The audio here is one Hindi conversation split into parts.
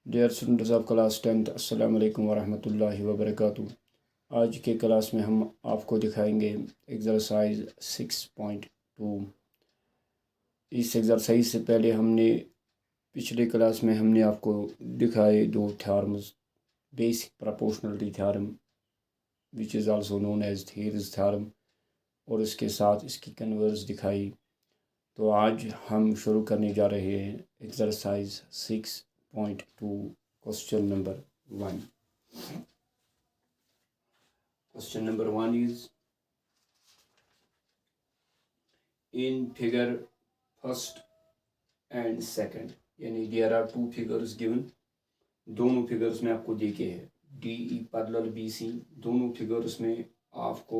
Dear students of class 10th, अस्सलाम वालेकुम वरहमतुल्लाहि वबरकातुहू। आज के क्लास में हम आपको दिखाएंगे एक्सरसाइज 6.2। इस एक्सरसाइज से पहले पिछले क्लास में हमने आपको दिखाए दो theorems, basic proportionality theorem which is also known as Thales theorem, और इसके साथ इसकी कन्वर्स दिखाई। तो आज हम शुरू करने जा रहे हैं exercise 6.2, question number 1। Question number 1 is in figure first and second, यानी there are two figures given। दोनों फिगर्स में आपको देखे हैं DE पैरेलल BC। दोनों फिगर्स में आपको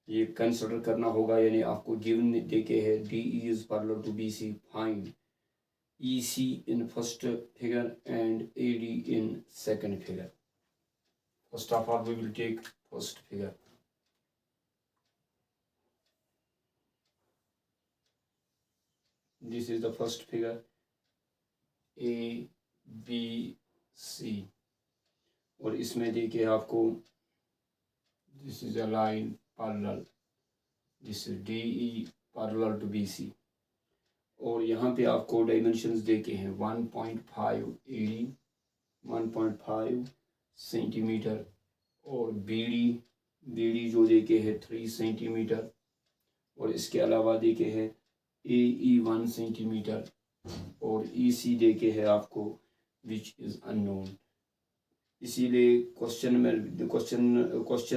ये कंसिडर करना होगा, यानी आपको गिवन देखे हैं DE is parallel to BC, find EC in first figure and AD in second figure। First of all we will take first figure। This is the first figure A B C, और इसमें देखिए आपको this is a line parallel, this is DE parallel to BC, और यहाँ पे आपको डायमेंशंस देखे हैं 1.5 AD, 1.5 सेंटीमीटर, और BD जो देखे हैं 3 सेंटीमीटर, और इसके अलावा देखे हैं AE 1 सेंटीमीटर, और EC देखे है आपको विच इज़ अननोन। इसीलिए क्वेश्चन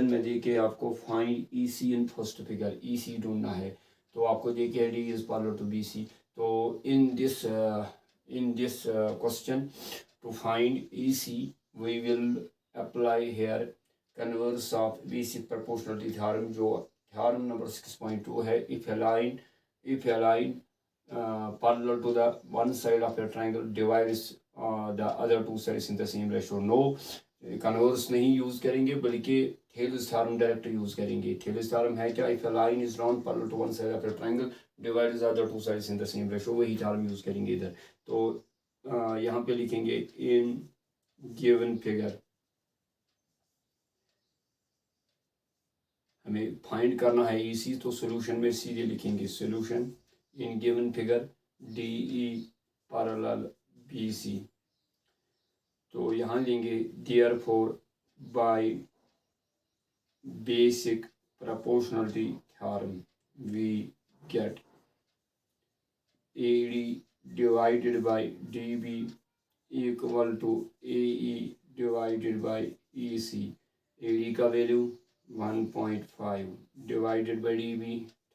में देखे आपको find EC in first figure, EC ढूंढना है। तो आपको देखे D is parallel to BC। तो in this question to find EC we will apply here converse of basic proportionality theorem, जो थ्योरम नंबर 6.2 है। If a line parallel to the one side of a triangle divides the other two sides in the same ratio। No converse नहीं यूज करेंगे, बल्कि थेलिस थ्योरम डायरेक्ट यूज करेंगे। थेलिस थ्योरम है क्या? If a line is drawn parallel to one side of a triangle divides the other two sides in the same ratio, वही थ्योरम यूज करेंगे इधर। तो यहाँ पे लिखेंगे इन गिवन फिगर, हमें फाइंड करना है EC, तो सोल्यूशन में सीधे लिखेंगे solution in given figure DE parallel BC। तो यहाँ लेंगे therefore by basic proportionality theorem we get AD divided by DB equal to AE divided by EC। AD का value 1.5 divided by DB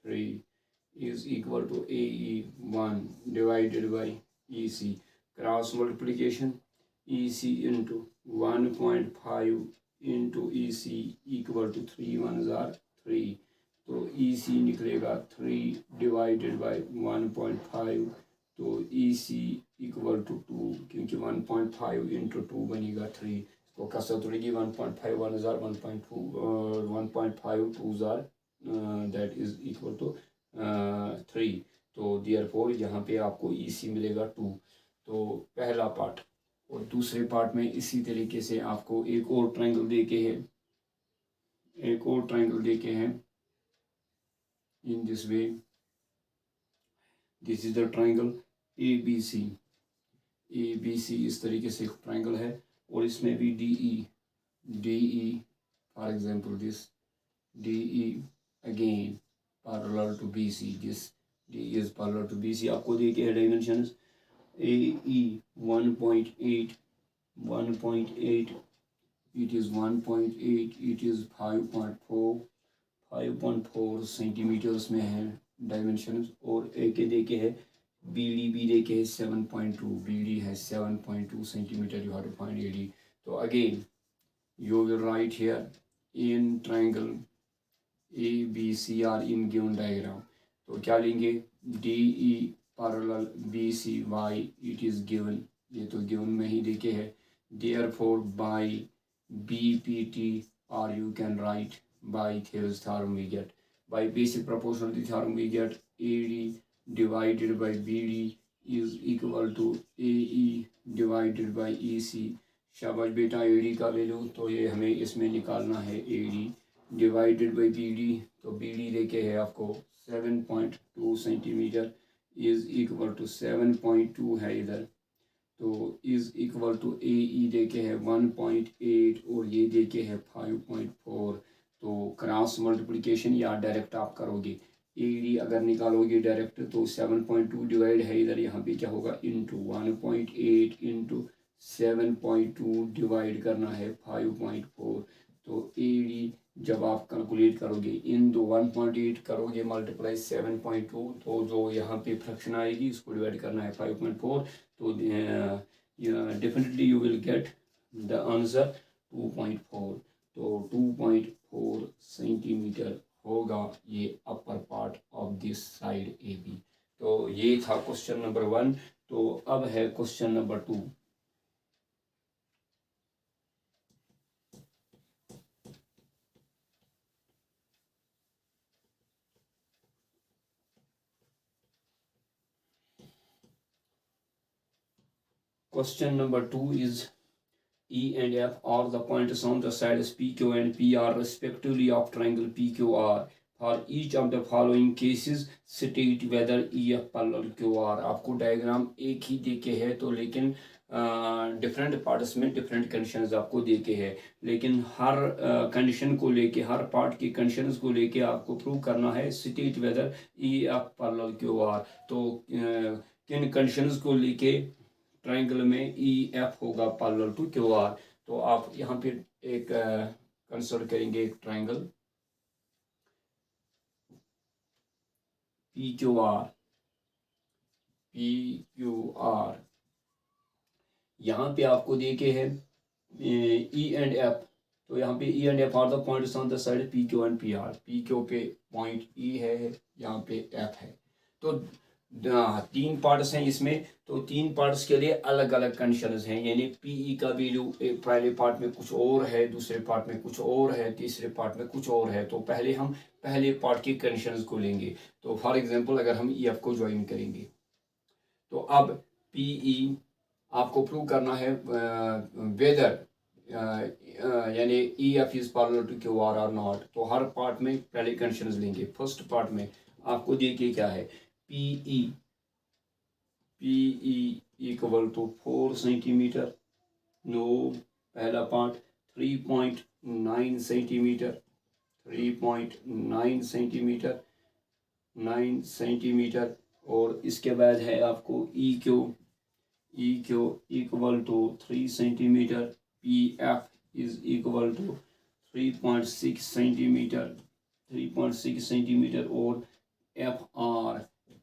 3 is equal to AE 1 divided by EC। Cross multiplication EC into 1.5 into EC equal to 3 1s are 3। तो EC निकलेगा 3 डिवाइडेड बाय 1.5, तो EC इक्वल टू 2, क्योंकि 1.5 इंटू 2 बनेगा 3। तो कसरत उड़ेगी 1.5 1s are 1.2 1.5 2s are that is equal to 3। तो देयरफॉर यहाँ पे आपको EC मिलेगा 2। तो पहला पार्ट, और दूसरे पार्ट में इसी तरीके से आपको एक और ट्रायंगल देके हैं in this way. This is the triangle ABC। इस तरीके से एक ट्रायंगल है, और इसमें भी DE for example this DE again parallel to BC, this D is parallel to BC। आपको देखे हैं dimensions AE 1.8, it is 1.8, it is 5.4 centimetres में है डायमेंशंस, और A के देखे है BD देखे है 7.2, BD है 7.2 centimetre, you have to find AD। तो again you will write here in triangle ABC are in given diagram। तो क्या लेंगे DE parallel BC y, it is given, ये तो गिवन में ही देखे है। देयरफॉर बाय BPT और you can write by Thales theorem we get, by basic proportionality theorem we get AD divided by BD is equal to AE divided divided by E C. शाबाश बेटा, ए डी का वैल्यू तो ये हमें इसमें निकालना है, A D divided by B D. तो बी डी देखे है आपको 7.2 सेंटीमीटर इज़ इक्वल टू 7.2 है इधर, तो इज़ इक्वल टू ए ई देखे है 1.8 और ये देखे है 5.4। तो क्रॉस मल्टीप्लिकेशन या डायरेक्ट आप करोगे, ए डी अगर निकालोगे डायरेक्ट तो 7.2 डिवाइड है इधर, यहाँ पे क्या होगा इंटू 1.8 इंटू 7.2 डिवाइड करना है 5.4। तो ए डी जब आप कैलकुलेट करोगे इन दो 1.8 करोगे मल्टीप्लाई 7.2, तो जो यहाँ पे फ्रैक्शन आएगी इसको डिवाइड करना है 5.4, तो definitely you will get the answer 2.4। तो 2.4 सेंटीमीटर होगा ये upper part of this side A B. तो ये था क्वेश्चन नंबर 1। तो अब है question number 2। Question number 2 is E and F are the points on the sides PQ and PR respectively of triangle PQR. For each of the following cases state whether EF parallel QR। आपको डायग्राम एक ही देके है तो लेकिन डिफरेंट पार्ट्स में डिफरेंट कंडीशंस आपको देके है, लेकिन हर कंडीशन को लेके, हर पार्ट की कंडीशंस को लेके आपको प्रूव करना है state whether EF parallel QR। तो किन कंडीशंस को लेके ट्राइंगल में ई एफ होगा पैरेलल टू क्यू आर। तो आप यहाँ पे एक कंसिडर करेंगे एक ट्राइंगल पी क्यू आर, यहाँ पे आपको देखे है ई एंड एफ। तो यहाँ पे E and F R the points on the side P Q and P R. P Q पे पॉइंट ई है, यहाँ पे एफ है। तो 3 पार्ट्स हैं इसमें, तो 3 पार्ट्स के लिए अलग अलग कंडीशंस हैं, यानी पीई का वैल्यू पहले पार्ट में कुछ और है, दूसरे पार्ट में कुछ और है, तीसरे पार्ट में कुछ और है। तो पहले हम पहले पार्ट की कंडीशंस को लेंगे। तो फॉर एग्जांपल अगर हम ई एफ को ज्वाइन करेंगे तो अब पीई आपको प्रूव करना है वेदर यानी E F is parallel to Q R और नॉट। तो हर पार्ट में पहले कंडीशंस लेंगे। फर्स्ट पार्ट में आपको देखिए क्या है, PE equal to 4 centimetre. No, पहला पार्ट 3.9 सेंटीमीटर, 3.9 सेंटीमीटर, 9 सेंटीमीटर। और इसके बाद है आपको EQ equal to 3 centimetre. PF is equal to 3.6 centimetre, 3.6 centimetre. और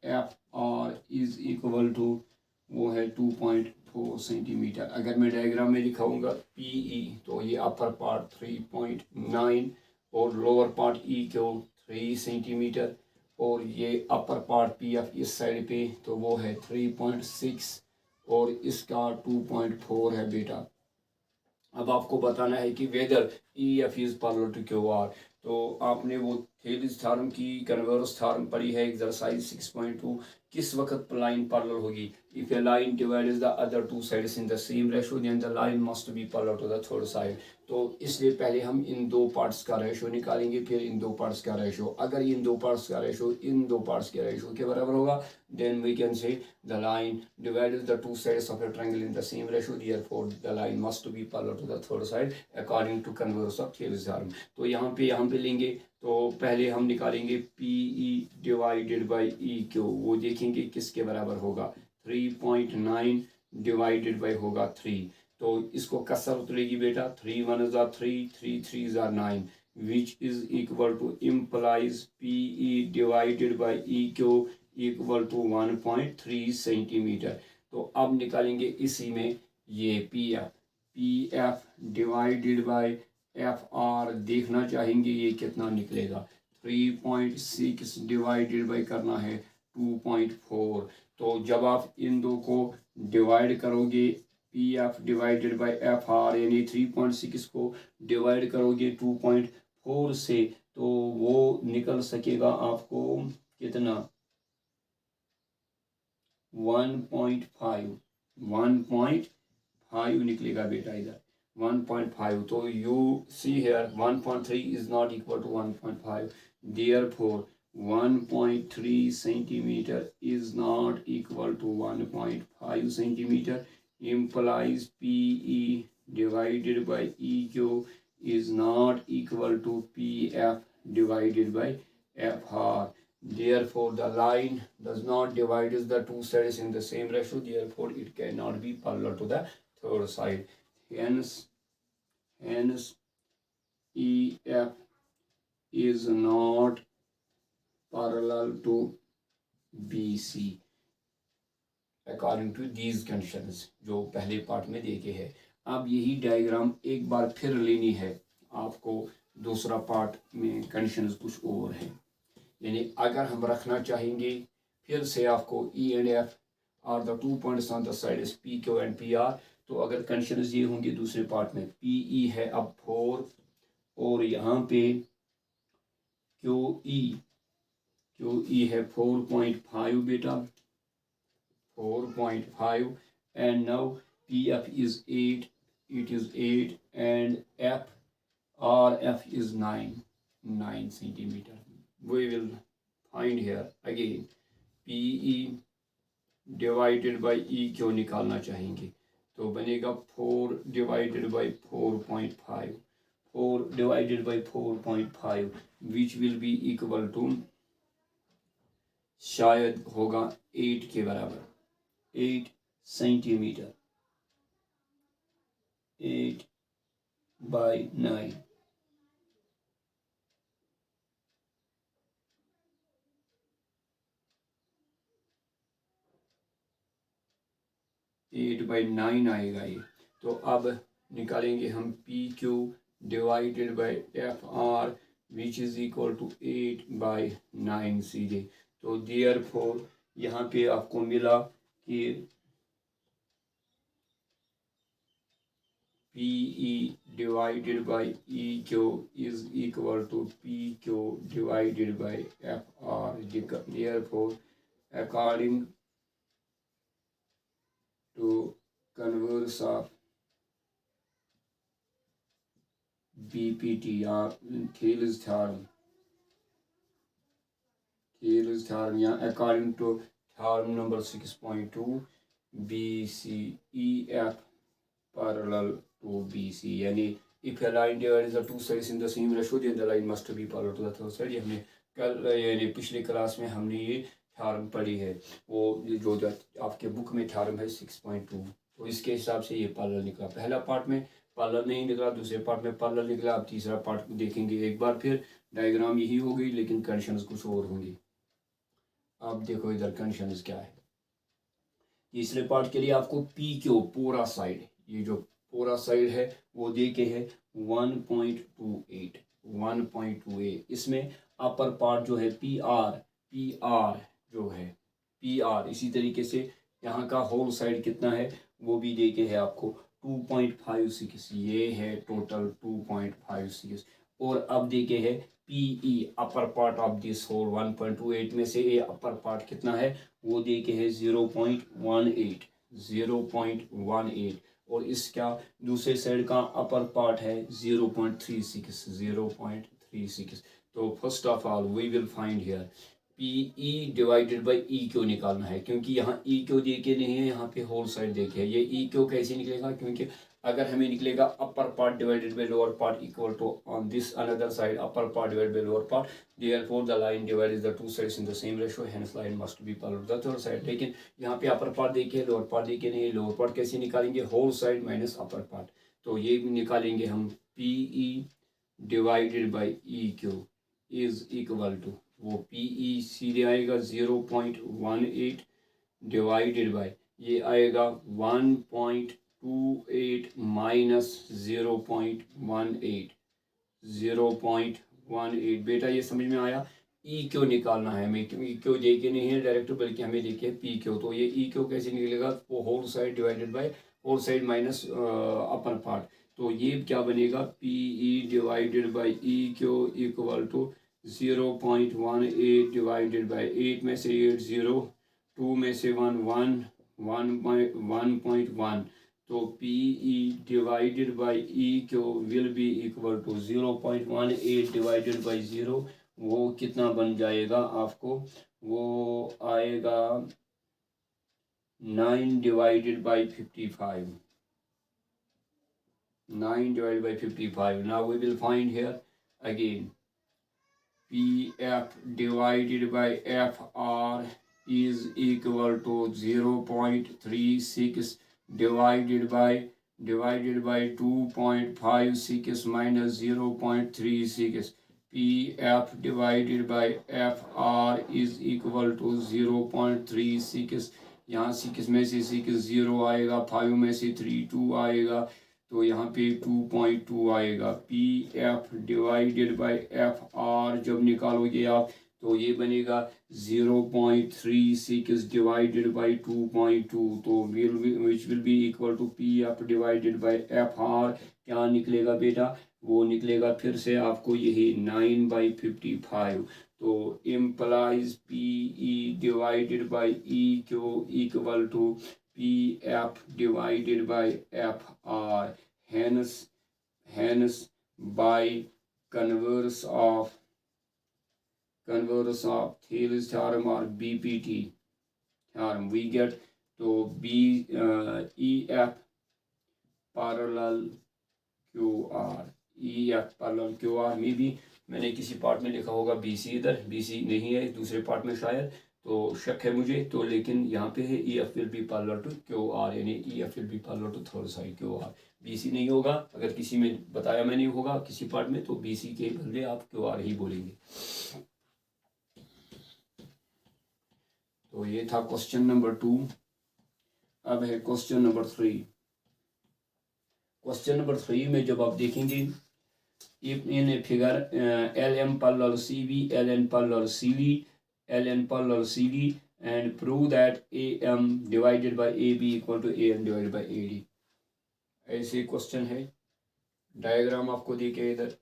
F R is equal to वो है 2.4 सेंटीमीटर। अगर मैं डायग्राम में दिखाऊंगा PE तो ये अपर पार्ट 3.9 और लोअर पार्ट EQ 3 सेंटीमीटर, और ये अपर पार्ट PF इस साइड पे तो वो है 3.6 और इसका 2.4 है बेटा। अब आपको बताना है कि whether EF is parallel to QR। तो आपने वो थेलिस थ्योरम की कन्वर्स थ्योरम पढ़ी है एक्सरसाइज 6.2। किस वक्त लाइन पैरेलल होगी? If a line divides the other two sides in the same ratio then the line must be parallel to the third side. तो इसलिए पहले हम इन दो पार्ट्स का रेशियो निकालेंगे, फिर इन दो पार्ट्स का रेशियो। अगर इन दो पार्ट्स का रेशियो इन दो पार्ट्स के रेशियो के बराबर होगा then we can say the line divides the two sides of a triangle in the same ratio, therefore the line must be parallel to the third side according to converse of Thales theorem. तो यहाँ पे लेंगे तो पहले हम निकालेंगे PE डिवाइडेड बाई EQ। वो देखेंगे किसके बराबर होगा, 3.9 डिवाइडेड बाई होगा 3। तो इसको कसर उतरेगी बेटा, 3 1 ज़ा 3, 3 3 ज़ा 9 which is equal to implies PE divided by EQ equal to 1.3 centimetre. तो अब निकालेंगे इसी में ये PF डिवाइडेड बाई FR देखना चाहेंगे ये कितना निकलेगा। 3.6 डिवाइडेड बाई करना है 2.4। तो जब आप इन दो को डिवाइड करोगे PF डिवाइडेड बाई FR यानी 3.6 को डिवाइड करोगे 2.4 से तो वो निकल सकेगा आपको कितना 1.5 1.5 निकलेगा बेटा इधर 1.5, तो you see here 1.3 is not equal to 1.5, therefore 1.3 centimeter is not equal to 1.5 centimeter, implies PE divided by EQ is not equal to PF divided by FR. Therefore, the line does not divide the two sides in the same ratio. Therefore, it cannot be parallel to the third side. Hence EF is not parallel to BC according to these conditions जो पहले पार्ट में देखे हैं। अब यही डायग्राम एक बार फिर लेनी है आपको, दूसरा पार्ट में कंडीशंस कुछ और है। यानी अगर हम रखना चाहेंगे फिर से आपको E and F are the 2 points on the side is PQ and PR, तो अगर कंडीशंस ये होंगे दूसरे पार्ट में PE है अब 4 और यहाँ पे QE है 4.5 बेटा 4.5, and now PF is 8, it is 8, and RF is 9 centimeter. We will find here again PE divided by EQ निकालना चाहेंगे तो बनेगा 4 divided by 4.5, 4 divided by 4.5 which will be equal to शायद होगा 8 के बराबर 8 सेंटीमीटर 8 by 9, आएगा ये। तो अब निकालेंगे हम PQ divided by FR which is equal to 8 by 9 सीधे। तो देयरफॉर यहाँ पे आपको मिला कि PE divided by EQ is equal to PQ divided by FR. Therefore, according to converse of BPT or Thales theorem, या according to theorem number 6.2, BCEF parallel to BC, यानी if a line divides the two sides in the same ratio then the line must be parallel to the third side। ये हमने कल यानी पिछले क्लास में हमने ये थ्योरम पढ़ी है, वो जो आपके बुक में थ्योरम है 6.2, तो इसके हिसाब से ये पैरेलल निकला। पहला पार्ट में पैरेलल नहीं निकला, दूसरे पार्ट में पैरेलल निकला। अब तीसरा पार्ट देखेंगे एक बार फिर, डायग्राम यही हो गई लेकिन कंडीशंस कुछ और होंगी। अब देखो इधर कंडीशंस क्या है। तीसरे पार्ट के लिए आपको PQ पूरा साइड, ये जो पूरा साइड है वो दे के है 1.28। इसमें अपर पार्ट जो है PR जो है PR, इसी तरीके से यहाँ का होल साइड कितना है वो भी दे के है आपको 2.56, ये है टोटल 2.56। और अब दे के है PE upper part of this whole 1.28 में से ये अपर पार्ट कितना है वो दे के है 0.18, और इसका दूसरे साइड का अपर पार्ट है 0.36। तो first of all we will find here PE divided by EQ निकालना है, क्योंकि यहाँ EQ दे के नहीं है, यहाँ पे होल साइड देखे है। ये EQ कैसे निकलेगा, क्योंकि अगर हमें निकलेगा upper part divided by lower part equal to on this another side upper part divided by lower part, therefore the line divides the two sides in the same ratio, hence line must be parallel to the third side. लेकिन यहाँ पे अपर पार्ट देखिए, लोअर पार्ट देखिए नहीं, लोअर पार्ट कैसे निकालेंगे, whole side minus upper part. तो ये निकालेंगे हम PE divided by EQ is equal to, वो PE सीधे आएगा 0.18 डिवाइडेड बाय ये आएगा 1.28 माइनस 0.18। बेटा ये समझ में आया। EQ निकालना है हमें, EQ दे के नहीं है डायरेक्ट, बल्कि हमें देखिए PQ। तो ये EQ कैसे निकलेगा, वो whole side divided by whole side minus upper part. तो ये क्या बनेगा, PE divided by EQ equal to 0.18 divided by 8 में से 8 0, 2 में से 1 1 1.1, तो PE divided by E Q will be equal to 0.18 divided by 0, वो कितना बन जाएगा आपको, वो आएगा 9 divided by 55, 9 divided by 55. Now we will find here again PF divided by FR is equal to 0.36 divided by 2.56 minus 0.36. PF divided by FR is equal to 0.36. यहाँ 6 में से 6 0 आएगा, 5 में से 3 2 आएगा, तो यहाँ पे 2.2 आएगा। PF डिवाइडेड बाई FR जब निकालोगे आप तो ये बनेगा 0.36 डिवाइडेड बाई 2.2, तो which will be equal to PF divided by FR। क्या निकलेगा बेटा, वो निकलेगा फिर से आपको यही 9/55, तो implies PE divided by EQ equal to PF divided by FR. Hence by converse of Thales theorem or BPT theorem we get to EF parallel QR. EF parallel QR में भी मैंने किसी पार्ट में लिखा होगा BC, इधर BC नहीं है, दूसरे पार्ट में शायद, तो शक है मुझे, तो लेकिन यहाँ पे है EF will be parallel to QR, यानी EF will be parallel to third side QR. BC नहीं होगा, अगर किसी में बताया मैंने होगा किसी पार्ट में, तो BC के बदले आप QR ही बोलेंगे। तो ये था क्वेश्चन नंबर 2। अब है क्वेश्चन नंबर 3। क्वेश्चन नंबर 3 में जब आप देखेंगे in figure LM parallel CV, LN parallel CV, LN parallel CD and prove that AM divided by AB equal to AN divided by AD। ऐसे क्वेश्चन है, डायग्राम आपको देखे इधर,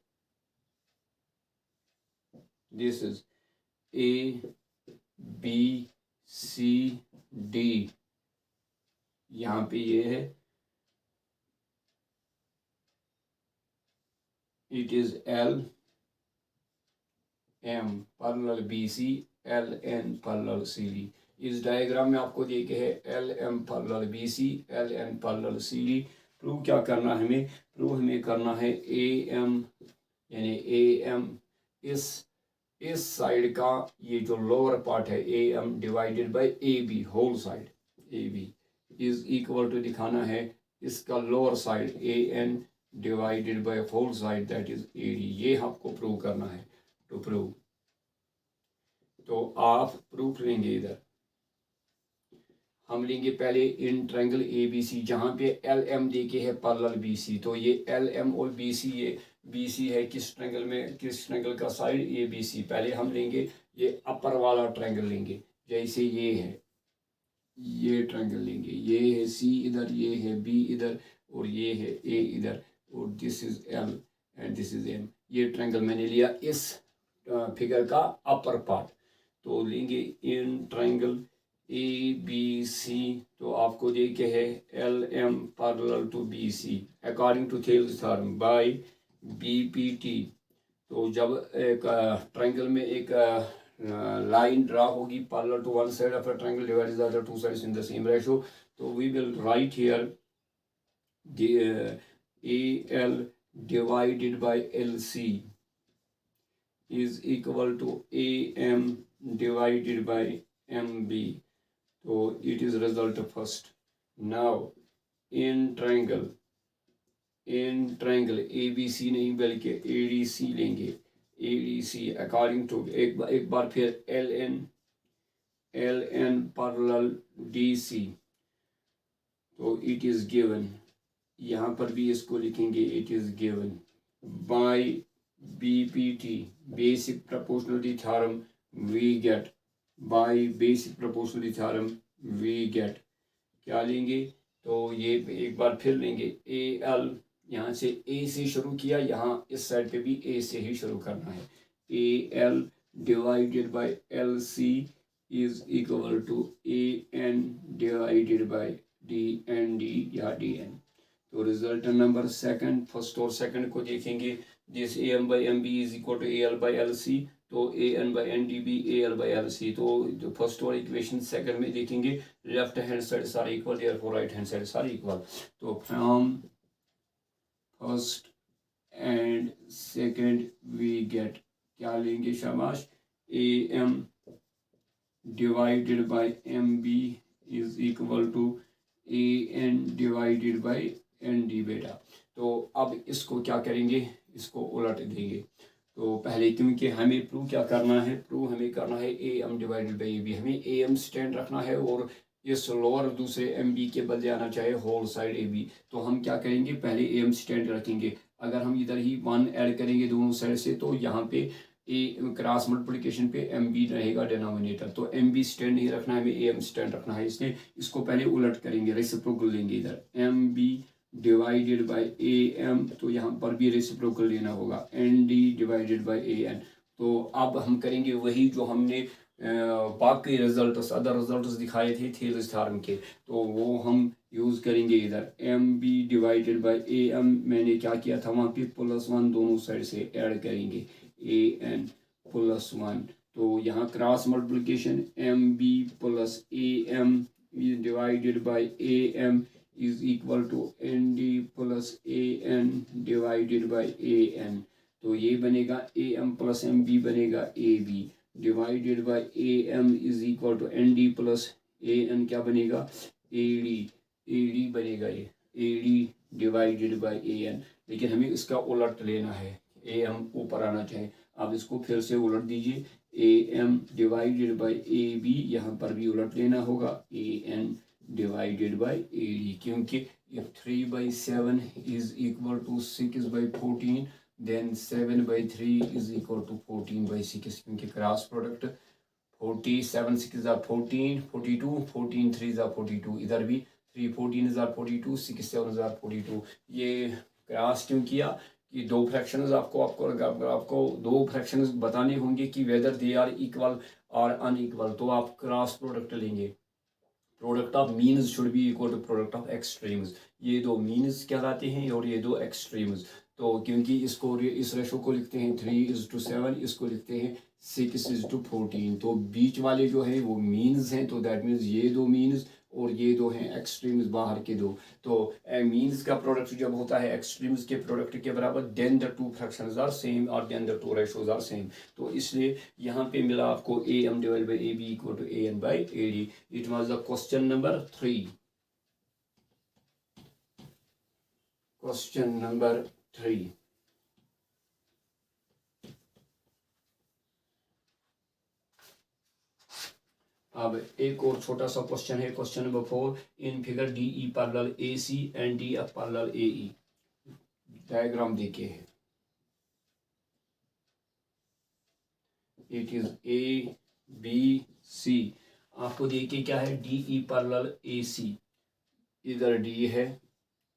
दिस इज ABCD, यहाँ पे ये है, it is LM parallel BC, LN parallel CD। इस डायग्राम में आपको देखे है LM parallel BC, LN parallel CD। Prove क्या करना है हमें, प्रूव हमें करना है AM, यानी AM इस साइड का ये जो लोअर पार्ट है AM divided by AB whole side, AB is equal to दिखाना है इसका lower side AN divided by whole side that is AD। ये आपको प्रूव करना है। टू प्रूव, तो आप प्रूफ लेंगे, इधर हम लेंगे पहले इन ट्रायंगल ABC, जहाँ पे LM देके है पैरेलल BC, तो ये LM और BC, ये BC है किस ट्रायंगल में, किस ट्रायंगल का साइड, ABC। पहले हम लेंगे ये अपर वाला ट्रायंगल लेंगे, जैसे ये है, ये ट्रायंगल लेंगे, ये है C इधर, ये है B इधर, और ये है A इधर, और this is L and this is M। ये ट्रायंगल मैंने लिया इस फिगर का अपर पार्ट, तो लेंगे इन ट्रायंगल ABC, तो आपको देखे है LM parallel to BC according to Thales theorem by BPT। तो जब एक ट्रायंगल में एक लाइन ड्रा होगी parallel to one side of a triangle divides the other two sides in the same ratio, तो we will write here AL divided by LC is equal to AM divided by MB, so it is result of first। now in triangle ABC नहीं बल्कि ADC लेंगे, ADC अकॉर्डिंग टू एक बार फिर LN पैरेलल DC, तो इट इज गिवन, यहाँ पर भी इसको लिखेंगे it is given by BPT basic proportionality theorem we get, by basic proportionality theorem we get क्या लेंगे, तो ये एक बार फिर लेंगे AL, यहाँ से A से शुरू किया, यहाँ इस साइड पे भी A से ही शुरू करना है। AL divided by LC is equal to AN divided by DND या DN। तो रिजल्ट नंबर सेकंड, फर्स्ट और सेकंड को देखेंगे। This A M by M B is equal to A L by L C, तो A N by N D B A L by L C. तो फर्स्ट और इक्वेशन सेकंड में देखेंगे left hand side are equal, therefore right hand side are equal. तो from first and second we get, क्या लेंगे शाबाश, A M divided by M B is equal to A N divided by N D बेटा। तो अब इसको क्या करेंगे, इसको उलट देंगे। तो पहले क्योंकि हमें प्रूव क्या करना है, प्रूव हमें करना है A M divided by A B, हमें ए एम स्टैंड रखना है और इस लोअर दूसरे एम बी के बदले आना चाहिए होल साइड ए बी। तो हम क्या करेंगे, पहले ए एम स्टैंड रखेंगे। अगर हम इधर ही 1 ऐड करेंगे दोनों साइड से, तो यहाँ पे ए क्रॉस मल्टीप्लिकेशन पे एम बी रहेगा डिनोमिनेटर। तो एम बी स्टैंड नहीं रखना है, हमें ए एम स्टैंड रखना है। इसलिए इसको पहले उलट करेंगे, रेसिप्रोकल लेंगे इधर M B divided by A M, तो यहाँ पर भी रेसिप्रोकल लेना होगा N D divided by A N. तो अब हम करेंगे वही जो हमने बाकी रिजल्ट्स अदर रिजल्ट्स दिखाए थे थेलिस थ्योरम के, तो वो हम यूज़ करेंगे इधर M B divided by A M. मैंने क्या किया था वहाँ पे +1 दोनों साइड से ऐड करेंगे ए एन +1। तो यहाँ cross multiplication M B plus A M divided by A M is equal to N D plus A N divided by A N. तो ये बनेगा A M plus M B बनेगा A B divided by A M is equal to N D plus A N, क्या बनेगा ए डी बनेगा, ये A D divided by A N. लेकिन हमें इसका उलट लेना है, ए एम ऊपर आना चाहिए। अब इसको फिर से उलट दीजिए, A M divided by A B, यहाँ पर भी उलट लेना होगा A N divided by A D. क्योंकि if 3/7 is equal to 6/14, then 7/3 is equal to 14/6, क्योंकि क्रॉस प्रोडक्ट 47 6 are 14 42 14 3 are 42, इधर भी 3 14 is are 42 6 7 are 42। ये क्रॉस क्यों किया कि दो फ्रैक्शंस आपको दो फ्रैक्शंस बताने होंगे कि वेदर दे आर इक्वल और अनइक्वल, तो आप क्रॉस प्रोडक्ट लेंगे। Product of means should be equal to product of extremes. ये दो मीन्स कहलाते हैं और ये दो एक्सट्रीम्स। तो क्योंकि इसको इस रेशो को लिखते हैं 3:7, इसको लिखते हैं 6:14, तो बीच वाले जो है वो मीन्स हैं। तो दैट मीन्स ये दो मीन्स और ये दो हैं एक्सट्रीम्स, बाहर के दो। तो मीन्स का प्रोडक्ट जब होता है एक्सट्रीम्स के प्रोडक्ट के बराबर, then the two fractions are same और then the two ratios are same. तो इसलिए यहाँ पे मिला आपको A M divide by A B equal to A N by A D. It was the question number 3। Question number 3। अब एक और छोटा सा क्वेश्चन है, question number 4। In figure D E parallel A C and D F parallel A E. Diagram देखिए है, it is A B C. आपको देखिए क्या है, डी ई पैरेलल ए सी, इधर डी है,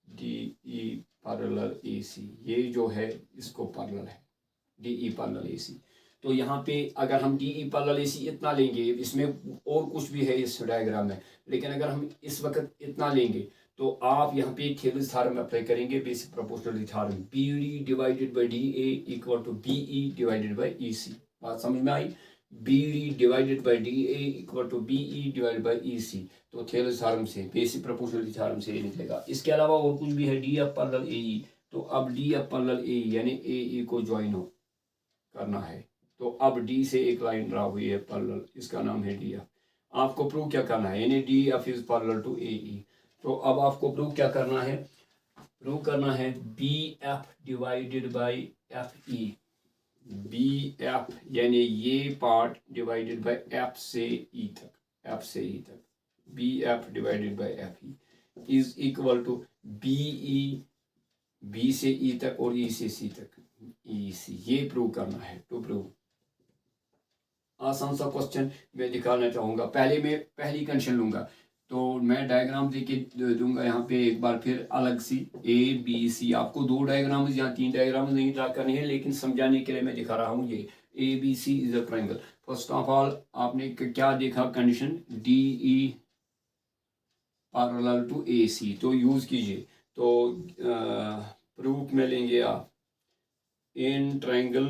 डी ई पैरेलल ए सी, ये जो है इसको पैरेलल है D E parallel A C. तो यहाँ पे अगर हम डी ई पैरेलल ए सी इतना लेंगे, इसमें और कुछ भी है इस डायग्राम में, लेकिन अगर हम इस वक्त इतना लेंगे तो आप यहाँ पे थेलिस थ्योरम अप्लाई करेंगे, basic proportionality theorem, B D divided by D A equal to B E divided by E C. बात समझ में आई? B D divided by D A equal to B E divided by E C. तो थेलिस थ्योरम से, बेसिक प्रोपोर्शनलिटी थ्योरम से ये निकलेगा। इसके अलावा और कुछ भी है, D F parallel A E. तो अब डी एफ पैरेलल ए ई यानी ए ई को ज्वाइन हो करना है। तो अब डी से एक लाइन ड्रा हुई है पैरेलल, इसका नाम है डी एफ। आपको प्रूव क्या करना है, यानी D F is parallel to A E. तो अब आपको प्रूव क्या करना है, प्रूव करना है B F divided by F E. B F यानी ये पार्ट डिवाइडेड बाई एफ से ई तक, एफ से ई तक, B F divided by F E is equal to B E, B से ई तक और ई से सी तक, ई सी। ये प्रूव करना है। टू प्रूव, आसान सा क्वेश्चन मैं दिखाना चाहूँगा। पहले मैं पहली कंडीशन लूँगा, तो मैं डायग्राम देके दूंगा यहाँ पे एक बार फिर अलग सी ए बी सी। आपको दो डायग्राम या तीन डायग्राम नहीं ड्रा करने हैं, लेकिन समझाने के लिए मैं दिखा रहा हूँ। ये A B C is a triangle. First of all आपने क्या देखा condition, D E parallel to A C, तो यूज कीजिए। तो प्रूफ में लेंगे आप इन ट्रायंगल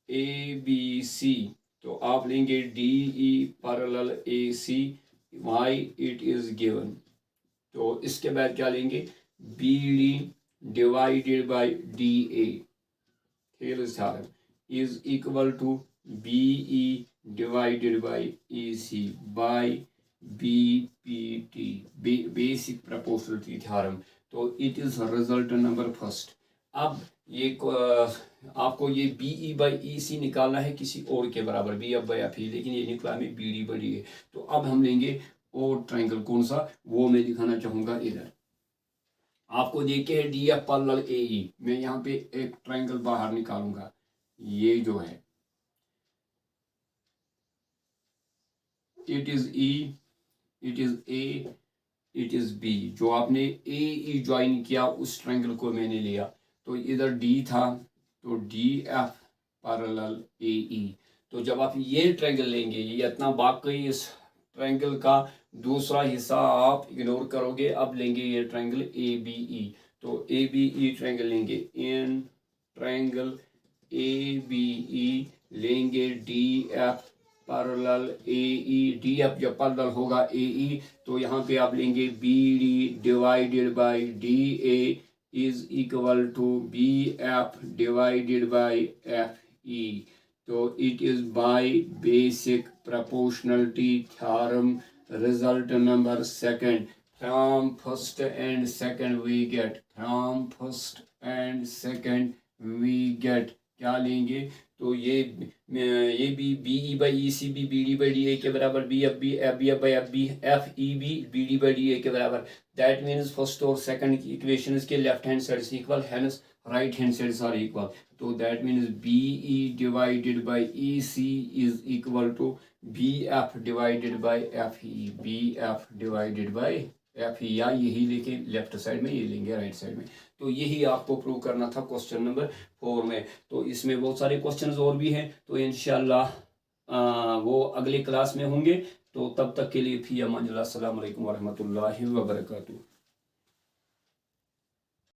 ABC, तो आप लेंगे DE parallel AC, why it is given. तो इसके बाद क्या लेंगे BD divided by DA Taylor's theorem is equal to BE divided by EC by BPT, basic proportionality theorem। तो it is result number first। अब ये आपको ये BE by EC निकालना है किसी और के बराबर BF by FE, लेकिन ये निकला हमें BD by DA। तो अब हम लेंगे और ट्रायंगल कौन सा, वो मैं दिखाना चाहूंगा इधर। आपको देखे है DF पैरेलल AE, मैं यहाँ पे एक ट्रायंगल बाहर निकालूंगा, ये जो है it is E, it is A, it is B। जो आपने AE ज्वाइन किया उस ट्रायंगल को मैंने लिया, तो इधर D था, तो DF पैरेलल AE। तो जब आप ये ट्रायंगल लेंगे, ये इतना बाकी इस ट्रायंगल का दूसरा हिस्सा आप इग्नोर करोगे। अब लेंगे ये ट्रायंगल ABE, तो ABE ट्रायंगल लेंगे। इन ट्रायंगल ABE लेंगे DF पैरेलल AE, DF जब पैरेलल होगा AE, तो यहाँ पे आप लेंगे BD divided by DA is equal to BF divided by FE। तो it is by basic proportionality theorem, result number second। from first and second we get, क्या लेंगे, तो ये भी BE by EC भी BD by DA के बराबर, BF by FB, FE भी BD by DA के बराबर। दैट मीन्स फर्स्ट और सेकंड की इक्वेशन के लेफ्ट हैंड साइड से equal, hence right hand side are equal. तो that means BE divided by EC is equal to BF divided by FE, BF divided by FE, या यही लेके लेफ्ट साइड में, ये लेंगे राइट साइड में। तो यही आपको प्रूव करना था क्वेश्चन नंबर 4 में। तो इसमें बहुत सारे क्वेश्चंस और भी हैं, तो इंशाल्लाह वो अगले क्लास में होंगे। तो तब तक के लिए फी अमान अल्लाह, अस्सलामु अलैकुम वरहमतुल्लाहि वबरकातुहू।